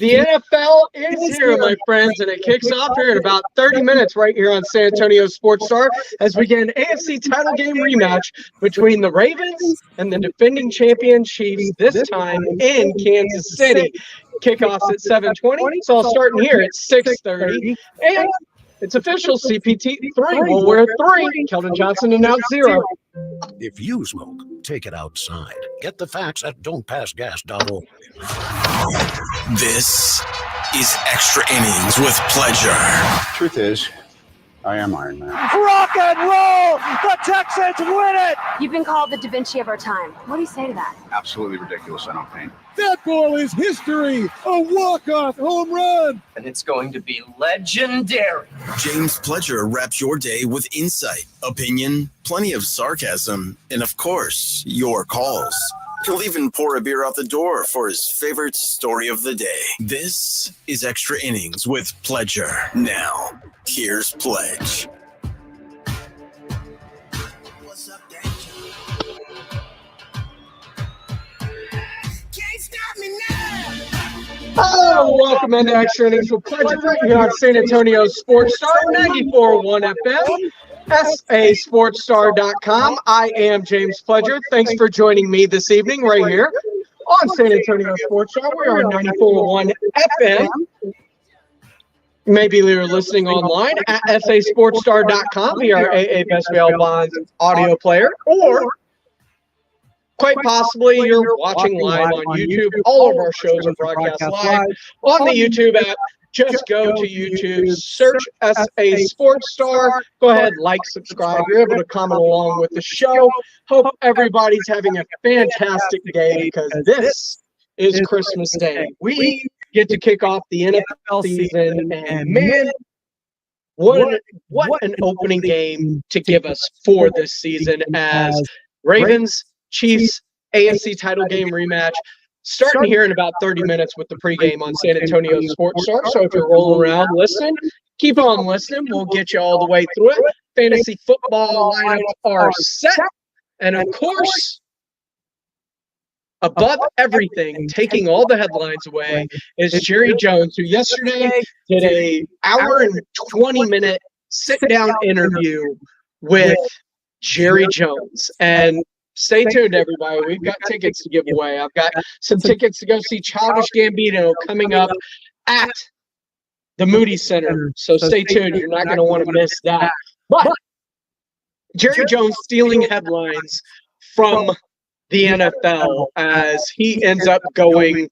The NFL is here, my friends, and it kicks off here in about 30 minutes right here on San Antonio Sports Star as we get an AFC title game rematch between the Ravens and the defending champion Chiefs, this time in Kansas City. Kickoff's at 7:20. It's all starting here at 6:30. And it's official, CPT3 will wear 3. Keldon Johnson announced 0. If you smoke, take it outside. Get the facts at don'tpassgas.org. This is Extra Innings with Pleasure. Truth is, I am Iron Man. Rock and roll! The Texans win it! You've been called the Da Vinci of our time. What do you say to that? Absolutely ridiculous. I don't paint. That ball is history! A walk-off home run! And it's going to be legendary. James Pleasure wraps your day with insight, opinion, plenty of sarcasm, and of course, your calls. He'll even pour a beer out the door for his favorite story of the day. This is Extra Innings with Pleasure. Now, here's Pledge. What's up, Oh, welcome into Extra Innings with Pleasure right here on San Antonio Sports Star, 94.1 FM. SASportsStar.com. I am James Pleasure. Thanks for joining me this evening right here on San Antonio Sports Star. We are on 94.1 FM. Maybe you're listening online at SASportsStar.com via our AA Best Bail Bonds audio player, or quite possibly you're watching live on YouTube. All of our shows are broadcast live on the YouTube app. Just go to YouTube, search SA Sports Star. Go ahead, like, subscribe. You're able to comment along with the show. Hope everybody's having a fantastic day because this is Christmas Day. We get to kick off the NFL season, and man, what an opening game to give us for this season as Ravens, Chiefs, AFC title game rematch. Starting here in about 30 minutes with the pregame on San Antonio Sports Star. So if you're rolling around listening, keep on listening. We'll get you all the way through it. Fantasy football lineups are set. And of course, above everything, taking all the headlines away, is Jerry Jones, who yesterday did an hour and 20-minute sit-down interview with Jerry Jones. And stay tuned, everybody. We've got tickets to give away. I've got some tickets to go see Childish Gambino coming up at the Moody Center. So stay tuned. You're not going to want to miss that. But Jerry Jones stealing headlines from the NFL as he ends up going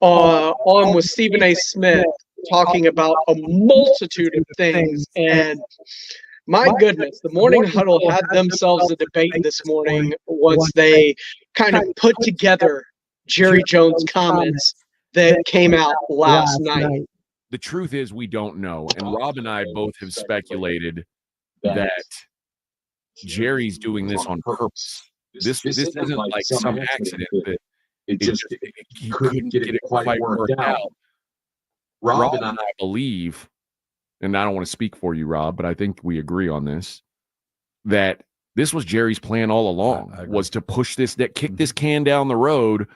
on with Stephen A. Smith talking about a multitude of things. And my goodness, the Morning Huddle had themselves a debate this morning once they kind of put together Jerry Jones' comments that came out last night. The truth is we don't know. And Rob and I both have speculated that Jerry's doing this on purpose. This isn't like some accident that he couldn't get it quite worked out. Rob and I believe, and I don't want to speak for you, Rob, but I think we agree on this, that this was Jerry's plan all along, was to push kick this can down the road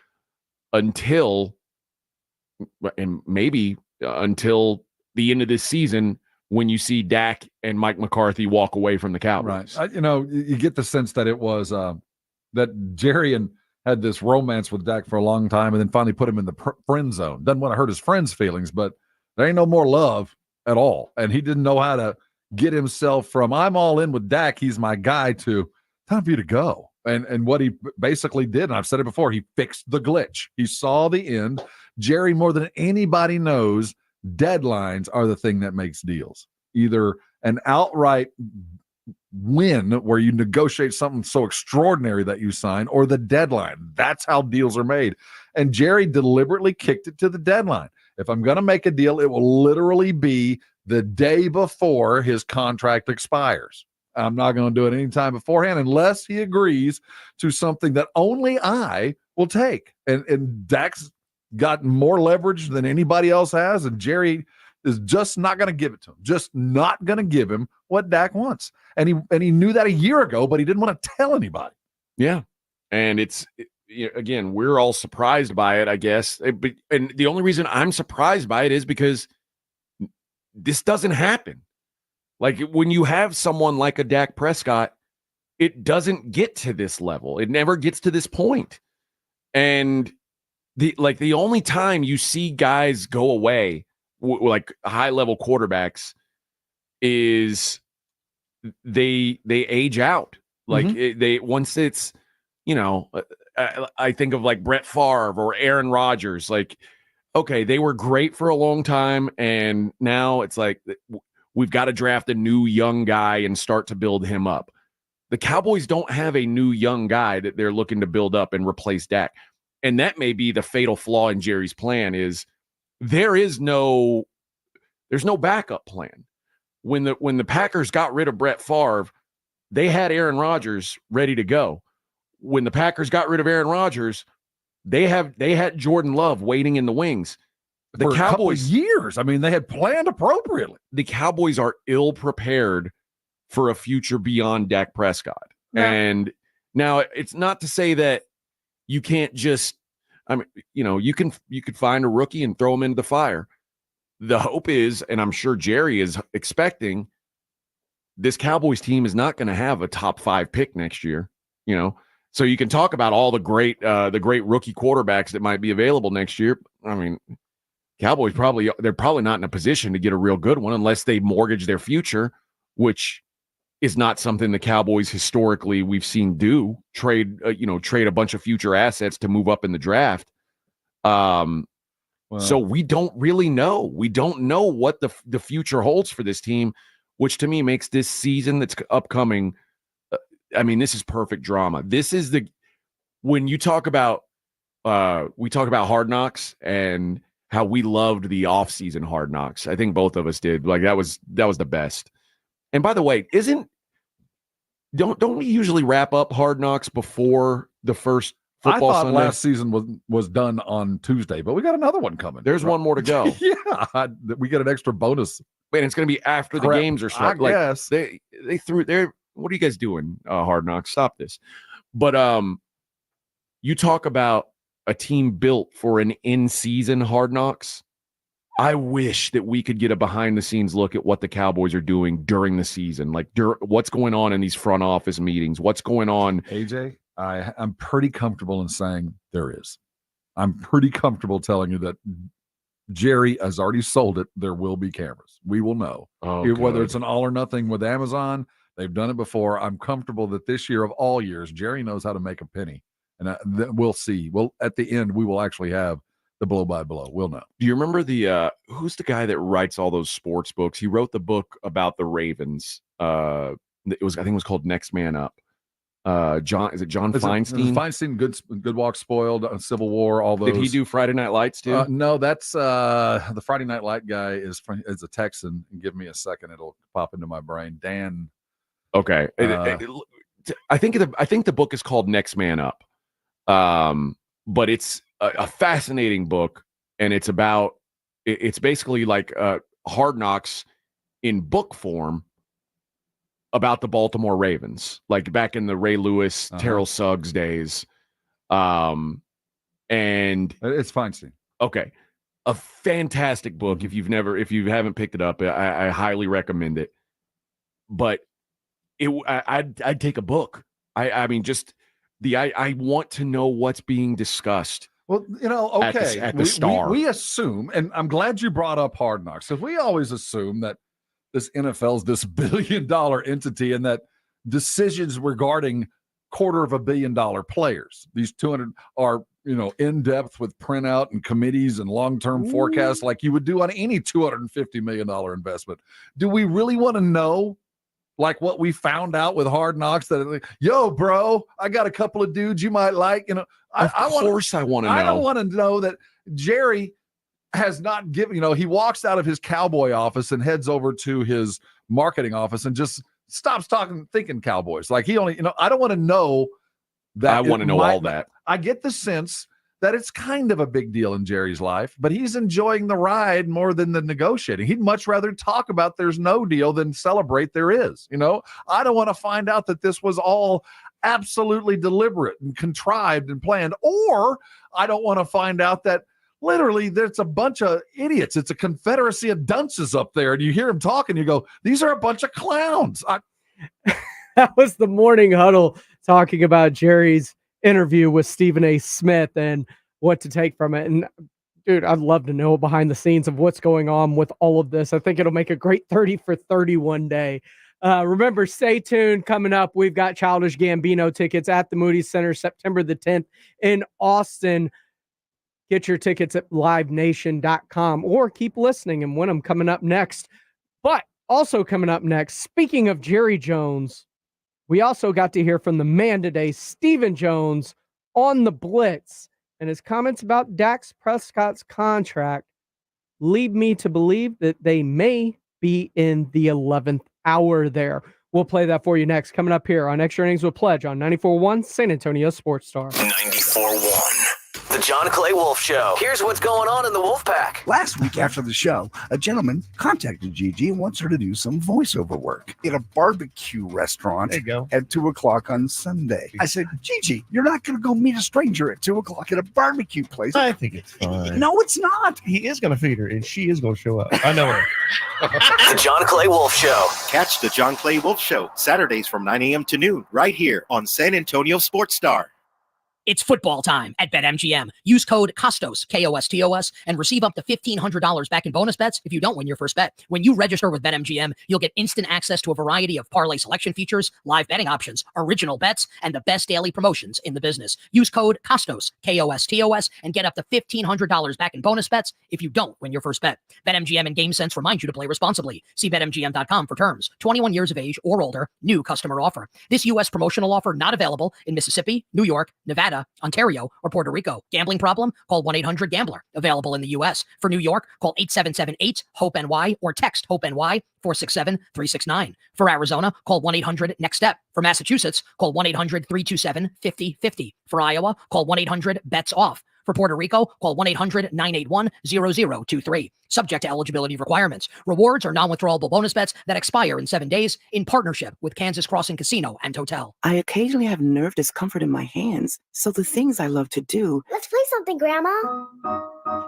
until, and maybe until the end of this season when you see Dak and Mike McCarthy walk away from the Cowboys. Right. You get the sense that it was that Jerry had this romance with Dak for a long time and then finally put him in the friend zone. Doesn't want to hurt his friends' feelings, but there ain't no more love at all. And he didn't know how to get himself from I'm all in with Dak, he's my guy, to time for you to go. And what he basically did, and I've said it before, he fixed the glitch. He saw the end. Jerry, more than anybody knows, deadlines are the thing that makes deals. Either an outright win where you negotiate something so extraordinary that you sign, or the deadline. That's how deals are made. And Jerry deliberately kicked it to the deadline. If I'm going to make a deal, it will literally be the day before his contract expires. I'm not going to do it any time beforehand unless he agrees to something that only I will take. And Dak's got more leverage than anybody else has, and Jerry is just not going to give it to him. Just not going to give him what Dak wants. And he knew that a year ago, but he didn't want to tell anybody. Yeah. And it's again, we're all surprised by it, I guess. And the only reason I'm surprised by it is because this doesn't happen. Like when you have someone like a Dak Prescott, it doesn't get to this level. It never gets to this point. And the only time you see guys go away, like high level quarterbacks, is they age out. Like they once it's, I think of like Brett Favre or Aaron Rodgers. Like, okay, they were great for a long time, and now it's like we've got to draft a new young guy and start to build him up. The Cowboys don't have a new young guy that they're looking to build up and replace Dak. And that may be the fatal flaw in Jerry's plan is there's no backup plan. When the Packers got rid of Brett Favre, they had Aaron Rodgers ready to go. When the Packers got rid of Aaron Rodgers, they had Jordan Love waiting in the wings. The For Cowboys, a couple of years. I mean, they had planned appropriately. The Cowboys are ill prepared for a future beyond Dak Prescott. And now it's not to say that you can't just, you could find a rookie and throw him into the fire. The hope is, and I'm sure Jerry is expecting, this Cowboys team is not going to have a top 5 pick next year, So you can talk about all the great rookie quarterbacks that might be available next year. I mean, Cowboys they're probably not in a position to get a real good one unless they mortgage their future, which is not something the Cowboys historically we've seen do. Trade a bunch of future assets to move up in the draft. So we don't really know. We don't know what the future holds for this team, which to me makes this season that's upcoming. This is perfect drama. This is when you talk about we talk about Hard Knocks and how we loved the offseason Hard Knocks. I think both of us did. Like that was the best. And by the way, don't we usually wrap up Hard Knocks before the first football I thought Sunday? last season was done on Tuesday, but we got another one coming. There's one more to go. Yeah, we get an extra bonus. Wait, it's going to be after the games are started. I guess they threw their. What are you guys doing? Hard Knocks, stop this. But you talk about a team built for an in-season Hard Knocks. I wish that we could get a behind-the-scenes look at what the Cowboys are doing during the season, like what's going on in these front office meetings, what's going on. AJ, I'm pretty comfortable in saying there is. I'm pretty comfortable telling you that Jerry has already sold it. There will be cameras. We will know whether it's an all or nothing with Amazon. They've done it before. I'm comfortable that this year of all years, Jerry knows how to make a penny, and we'll see. Well, at the end, we will actually have the blow by blow. We'll know. Do you remember who's the guy that writes all those sports books? He wrote the book about the Ravens. I think it was called Next Man Up. John Feinstein? Feinstein, Good Walk Spoiled, Civil War, all those. Did he do Friday Night Lights too? No, that's the Friday Night Light guy is a Texan. Give me a second, it'll pop into my brain. Dan. Okay, I think the book is called Next Man Up, but it's a fascinating book, and it's basically like Hard Knocks in book form about the Baltimore Ravens, like back in the Ray Lewis, Terrell Suggs days. And it's Feinstein. Okay. A fantastic book. If you haven't picked it up, I highly recommend it. But I'd take a book. I want to know what's being discussed. Well, okay. At the Star. We assume, and I'm glad you brought up Hard Knocks, because we always assume that this NFL is this $1 billion entity and that decisions regarding $250 million players, these 200 are, in depth with printout and committees and long-term forecasts like you would do on any $250 million investment. Do we really want to know like what we found out with Hard Knocks that, yo, bro, I got a couple of dudes you might like, I want to know. I don't want to know that Jerry has not given, he walks out of his cowboy office and heads over to his marketing office and just stops thinking Cowboys. Like he only, I don't want to know that. I want to know all that. I get the sense that it's kind of a big deal in Jerry's life, but he's enjoying the ride more than the negotiating. He'd much rather talk about there's no deal than celebrate there is. I don't want to find out that this was all absolutely deliberate and contrived and planned, or I don't want to find out that literally there's a bunch of idiots. It's a confederacy of dunces up there, and you hear them talking, you go, these are a bunch of clowns. That was the Morning Huddle talking about Jerry's interview with Stephen A. Smith and what to take from it. And dude, I'd love to know behind the scenes of what's going on with all of this. I think it'll make a great 30 for 30 one day. Remember, stay tuned. Coming up, we've got Childish Gambino tickets at the Moody Center September the 10th in Austin. Get your tickets at livenation.com or keep listening and win them coming up next. But also coming up next, speaking of Jerry Jones, we also got to hear from the man today, Stephen Jones, on the Blitz. And his comments about Dak Prescott's contract lead me to believe that they may be in the 11th hour there. We'll play that for you next. Coming up here on Extra Innings with Pledge on 94.1 San Antonio Sports Star. 94.1. The John Clay Wolf Show. Here's what's going on in the Wolf Pack. Last week after the show, a gentleman contacted Gigi and wants her to do some voiceover work at a barbecue restaurant There you go. at 2:00 on Sunday. I said, Gigi, you're not going to go meet a stranger at 2:00 at a barbecue place. I think it's fine. No, it's not. He is going to feed her, and she is going to show up. I know her. The John Clay Wolf Show. Catch the John Clay Wolf Show Saturdays from 9 a.m. to noon right here on San Antonio Sports Star. It's football time at BetMGM. Use code KOSTOS, KOSTOS, and receive up to $1,500 back in bonus bets if you don't win your first bet. When you register with BetMGM, you'll get instant access to a variety of parlay selection features, live betting options, original bets, and the best daily promotions in the business. Use code KOSTOS, KOSTOS, and get up to $1,500 back in bonus bets if you don't win your first bet. BetMGM and GameSense remind you to play responsibly. See BetMGM.com for terms. 21 years of age or older. New customer offer. This U.S. promotional offer not available in Mississippi, New York, Nevada, Ontario, or Puerto Rico. Gambling problem? Call 1-800-GAMBLER. Available in the U.S. For New York, call 877-8-HOPE-NY or text HOPE-NY 467-369. For Arizona, call 1-800-NEXT-STEP. For Massachusetts, call 1-800-327-5050. For Iowa, call 1-800-BETS-OFF. For Puerto Rico, call 1-800-981-0023. Subject to eligibility requirements. Rewards are non-withdrawable bonus bets that expire in 7 days in partnership with Kansas Crossing Casino and Hotel. I occasionally have nerve discomfort in my hands, so the things I love to do Let's play something, Grandma.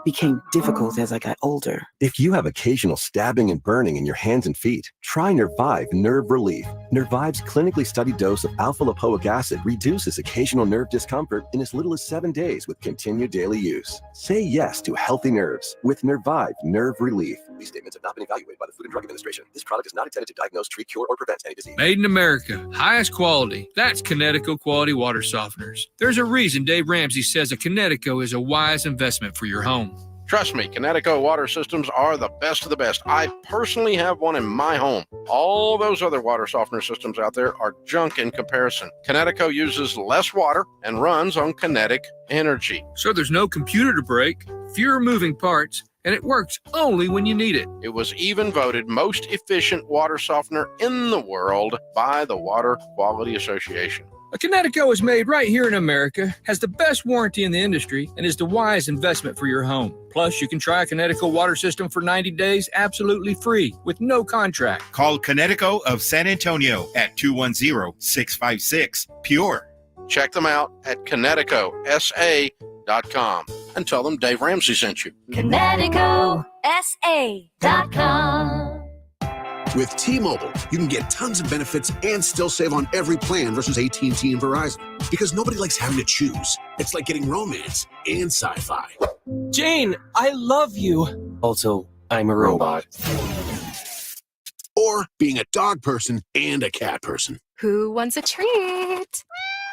became difficult as I got older. If you have occasional stabbing and burning in your hands and feet, try Nervive Nerve Relief. Nervive's clinically studied dose of alpha-lipoic acid reduces occasional nerve discomfort in as little as 7 days with continued daily use. Say yes to healthy nerves with Nervive Nerve Relief. These statements have not been evaluated by the Food and Drug Administration. This product is not intended to diagnose, treat, cure, or prevent any disease. Made in America. Highest quality. That's Kinetico Quality Water Softeners. There's a reason Dave Ramsey says a Kinetico is a wise investment for your home. Trust me, Kinetico water systems are the best of the best. I personally have one in my home. All those other water softener systems out there are junk in comparison. Kinetico uses less water and runs on kinetic energy. So there's no computer to break, fewer moving parts, and it works only when you need it. It was even voted most efficient water softener in the world by the Water Quality Association. A Kinetico is made right here in America, has the best warranty in the industry, and is the wise investment for your home. Plus, you can try a Kinetico water system for 90 days absolutely free with no contract. Call Kinetico of San Antonio at 210-656-PURE. Check them out at KineticoSA.com and tell them Dave Ramsey sent you. KineticoSA.com. With T-Mobile, you can get tons of benefits and still save on every plan versus AT&T and Verizon. Because nobody likes having to choose. It's like getting romance and sci-fi. Jane, I love you. Also, I'm a robot. Or being a dog person and a cat person. Who wants a treat?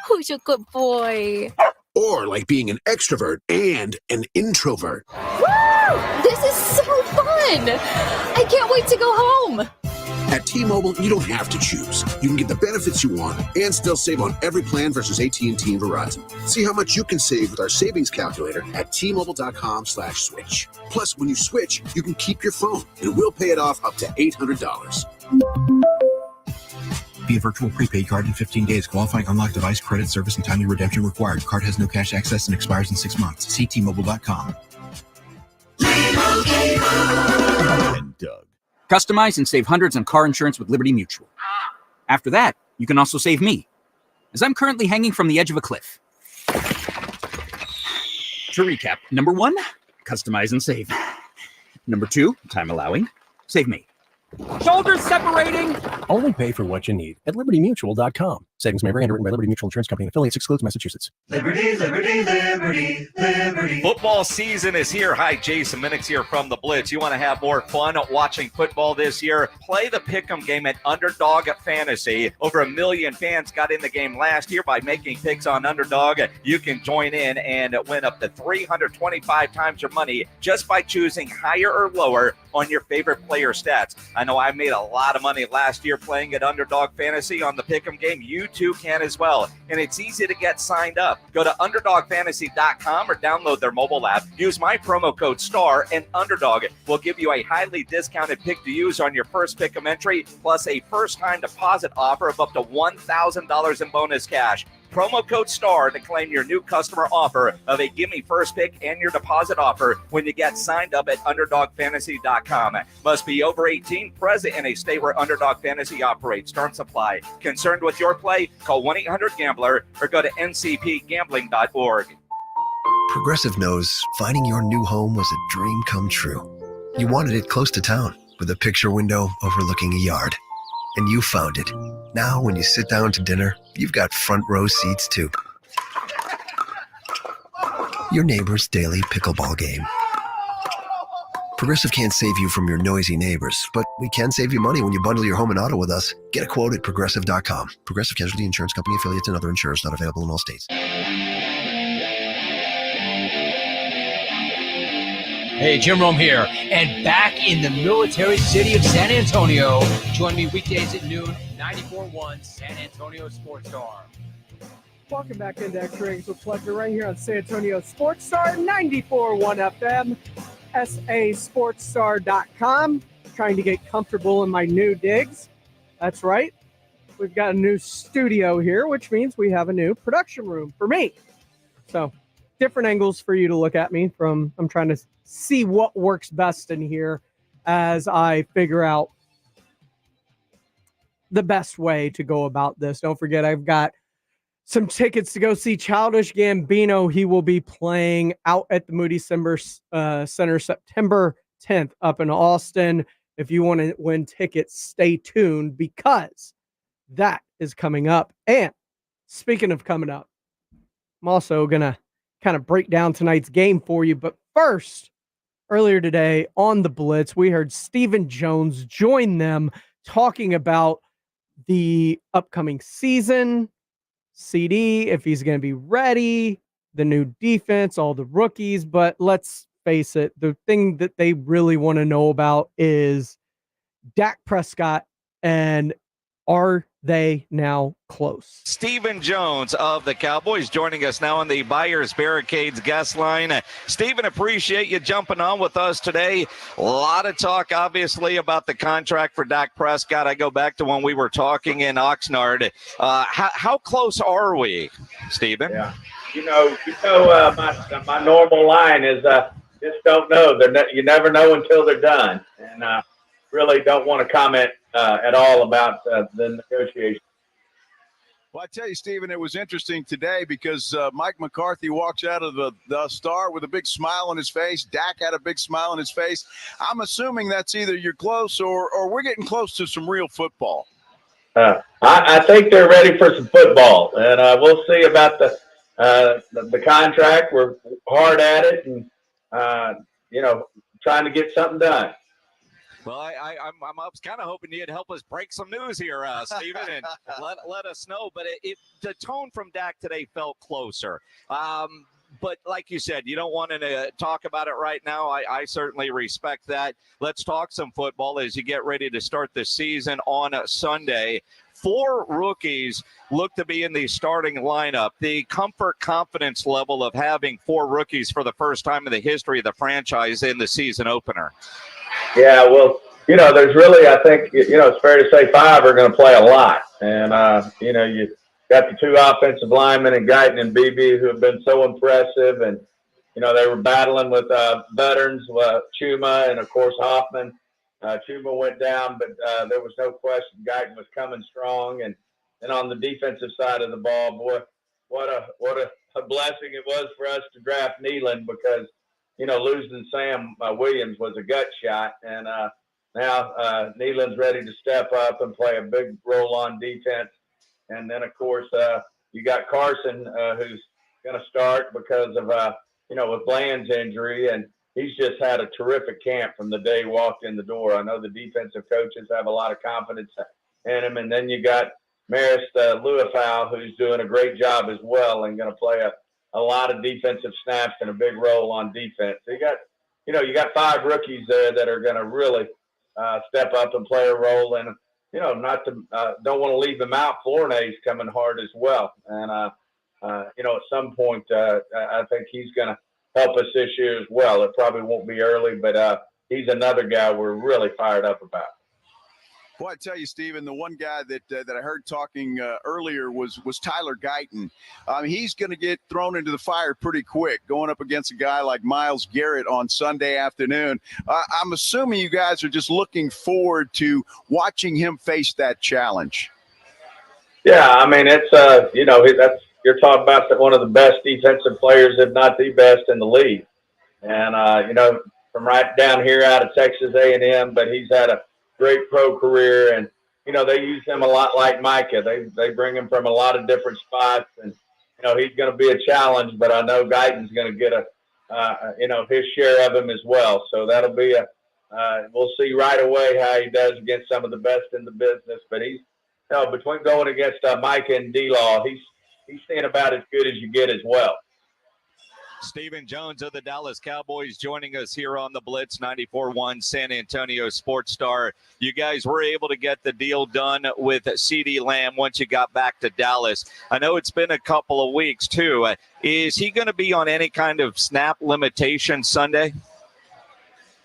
Who's a good boy? Or like being an extrovert and an introvert. Woo! This is so fun! I can't wait to go home. At T-Mobile, you don't have to choose. You can get the benefits you want and still save on every plan versus AT&T and Verizon. See how much you can save with our savings calculator at T-Mobile.com/switch. Plus, when you switch, you can keep your phone and we'll pay it off up to $800. Via virtual prepaid card in 15 days. Qualifying unlocked device, credit, service, and timely redemption required. Card has no cash access and expires in 6 months. See T-Mobile.com. And Doug. Customize and save hundreds on car insurance with Liberty Mutual. After that, you can also save me as I'm currently hanging from the edge of a cliff. To recap, number 1, customize and save. Number 2, time allowing, save me. Shoulders separating! Only pay for what you need at libertymutual.com. Savings may vary, underwritten by Liberty Mutual Insurance Company and affiliates, excludes Massachusetts. Liberty, liberty, liberty, liberty. Football season is here. Hi, Jason Minix here from the Blitz. You want to have more fun watching football this year? Play the Pick'em game at Underdog Fantasy. Over 1 million fans got in the game last year by making picks on Underdog. You can join in and win up to 325 times your money just by choosing higher or lower on your favorite player stats. I know I made a lot of money last year playing at Underdog Fantasy on the Pick'em game. You too can as well. And it's easy to get signed up. Go to UnderdogFantasy.com or download their mobile app. Use my promo code STAR and Underdog will give you a highly discounted pick to use on your first Pick'em entry, plus a first-time deposit offer of up to $1,000 in bonus cash. Promo code STAR to claim your new customer offer of a gimme first pick and your deposit offer when you get signed up at UnderdogFantasy.com. Must be over 18, present in a state where Underdog Fantasy operates. Terms apply. Concerned with your play? Call 1-800-GAMBLER or go to ncpgambling.org. Progressive knows finding your new home was a dream come true. You wanted it close to town with a picture window overlooking a yard. And you found it. Now, when you sit down to dinner, you've got front row seats too. Your neighbor's daily pickleball game. Progressive can't save you from your noisy neighbors, but we can save you money when you bundle your home and auto with us. Get a quote at Progressive.com. Progressive Casualty Insurance Company, affiliates, and other insurers not available in all states. Hey, Jim Rome here, and back in the military city of San Antonio. Join me weekdays at noon, 94.1 San Antonio Sports Star. Welcome back into Extra Innings with Pleasure right here on San Antonio Sports Star, 94.1 FM, sasportsstar.com. Trying to get comfortable in my new digs. That's right. We've got a new studio here, which means we have a new production room for me. So different angles for you to look at me from. I'm trying to see what works best in here as I figure out the best way to go about this. Don't forget, I've got some tickets to go see Childish Gambino. He will be playing out at the Moody Center September 10th up in Austin. If you want to win tickets, stay tuned because that is coming up. And speaking of coming up, I'm also going to kind of break down tonight's game for you. But first, earlier today on the Blitz, we heard Stephen Jones join them talking about the upcoming season, CD, if he's going to be ready, the new defense, all the rookies. But let's face it, the thing that they really want to know about is Dak Prescott, and are they now close? Stephen Jones of the Cowboys joining us now on the Buyers Barricades guest line. Stephen, appreciate you jumping on with us today. A lot of talk, obviously, about the contract for Dak Prescott. I go back to when we were talking in Oxnard. How close are we, Stephen? Yeah, my normal line is just don't know. You never know until they're done, and really don't want to comment at all about the negotiation. Well, I tell you, Stephen, it was interesting today because Mike McCarthy walks out of the Star with a big smile on his face. Dak had a big smile on his face. I'm assuming that's either you're close or we're getting close to some real football. I think they're ready for some football, and we'll see about the contract. We're hard at it, and trying to get something done. Well, I was kind of hoping you'd help us break some news here, Stephen, and let us know. But the tone from Dak today felt closer. But like you said, you don't want to talk about it right now. I certainly respect that. Let's talk some football as you get ready to start the season on Sunday. 4 rookies look to be in the starting lineup. The confidence level of having 4 rookies for the first time in the history of the franchise in the season opener. Yeah, well, there's really, I think, it's fair to say 5 are going to play a lot. And, you got the 2 offensive linemen and Guyton and Beebe who have been so impressive. And, they were battling with veterans, Chuma and, of course, Hoffman. Chuma went down, but there was no question Guyton was coming strong. And And on the defensive side of the ball, boy, what a blessing it was for us to draft Neyland, because, losing Sam Williams was a gut shot. And now Neyland's ready to step up and play a big role on defense. And then, of course, you got Carson, who's going to start because of, with Bland's injury. And he's just had a terrific camp from the day he walked in the door. I know the defensive coaches have a lot of confidence in him. And then you got Maris Luafau, who's doing a great job as well and going to play a lot of defensive snaps and a big role on defense. So you got 5 rookies there that are going to really step up and play a role. And, don't want to leave them out. Flournay's coming hard as well. And, at some point, I think he's going to help us this year as well. It probably won't be early, but he's another guy we're really fired up about. Well, I tell you, Stephen, the one guy that I heard talking earlier was Tyler Guyton. He's going to get thrown into the fire pretty quick, going up against a guy like Myles Garrett on Sunday afternoon. I'm assuming you guys are just looking forward to watching him face that challenge. Yeah, I mean, it's you're talking about one of the best defensive players, if not the best in the league, and from right down here out of Texas A&M, but he's had a great pro career, and they use him a lot like Micah. They bring him from a lot of different spots, and he's going to be a challenge. But I know Guyton's going to get his share of him as well. So that'll be we'll see right away how he does against some of the best in the business. But he's between going against Micah and D-Law, he's staying about as good as you get as well. Stephen Jones of the Dallas Cowboys joining us here on the Blitz 94.1 San Antonio Sports Star. You guys were able to get the deal done with CeeDee Lamb once you got back to Dallas. I know it's been a couple of weeks, too. Is he going to be on any kind of snap limitation Sunday?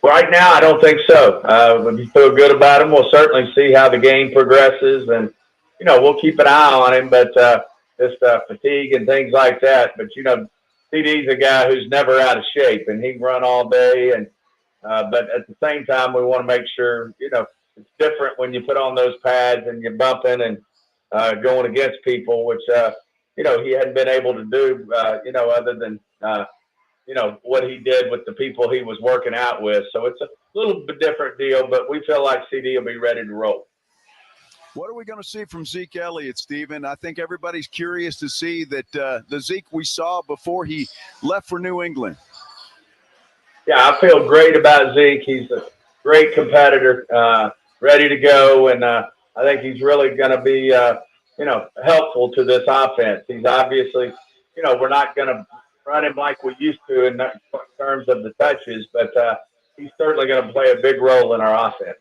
Right now, I don't think so. When you feel good about him, we'll certainly see how the game progresses. And, we'll keep an eye on him, but just fatigue and things like that. But, CD's a guy who's never out of shape, and he can run all day. And but at the same time, we want to make sure, it's different when you put on those pads and you're bumping and going against people, which, he hadn't been able to do, other than, what he did with the people he was working out with. So it's a little bit different deal, but we feel like CD will be ready to roll. What are we going to see from Zeke Elliott, Stephen? I think everybody's curious to see that the Zeke we saw before he left for New England. Yeah, I feel great about Zeke. He's a great competitor, ready to go, and I think he's really going to be, helpful to this offense. He's obviously, we're not going to run him like we used to in terms of the touches, but he's certainly going to play a big role in our offense.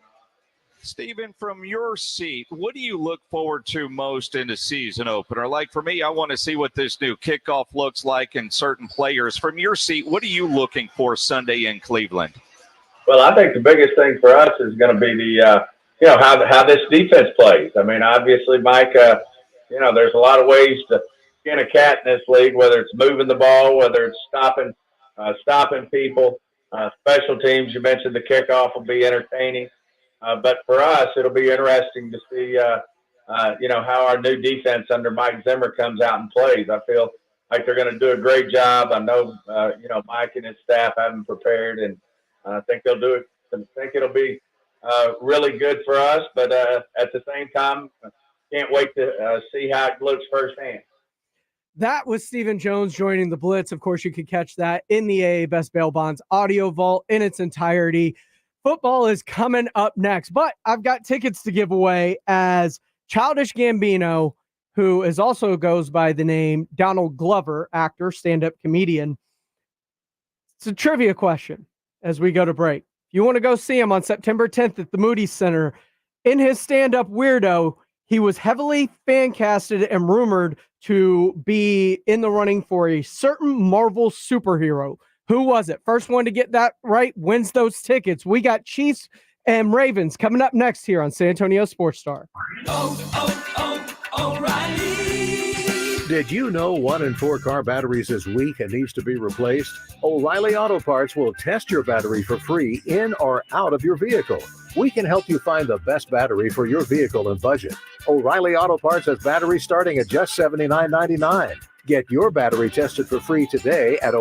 Stephen, from your seat, what do you look forward to most in the season opener? Like for me, I want to see what this new kickoff looks like and certain players. From your seat, what are you looking for Sunday in Cleveland? Well, I think the biggest thing for us is going to be the, how this defense plays. I mean, obviously, Mike, there's a lot of ways to skin a cat in this league, whether it's moving the ball, whether it's stopping people, special teams. You mentioned the kickoff will be entertaining. But for us, it'll be interesting to see, how our new defense under Mike Zimmer comes out and plays. I feel like they're going to do a great job. I know, Mike and his staff have them prepared, and I think they'll do it. I think it'll be really good for us. But at the same time, can't wait to see how it looks firsthand. That was Stephen Jones joining the Blitz. Of course, you could catch that in the AA Best Bail Bonds audio vault in its entirety. Football is coming up next, but I've got tickets to give away as Childish Gambino, who is also goes by the name Donald Glover, actor, stand-up comedian. It's a trivia question as we go to break. If you want to go see him on September 10th at the Moody Center, in his stand-up Weirdo, he was heavily fan-casted and rumored to be in the running for a certain Marvel superhero. Who was it? First one to get that right wins those tickets. We got Chiefs and Ravens coming up next here on San Antonio Sports Star. O'Reilly. Did you know 1 in 4 car batteries is weak and needs to be replaced? O'Reilly Auto Parts will test your battery for free in or out of your vehicle. We can help you find the best battery for your vehicle and budget. O'Reilly Auto Parts has batteries starting at just $79.99. Get your battery tested for free today at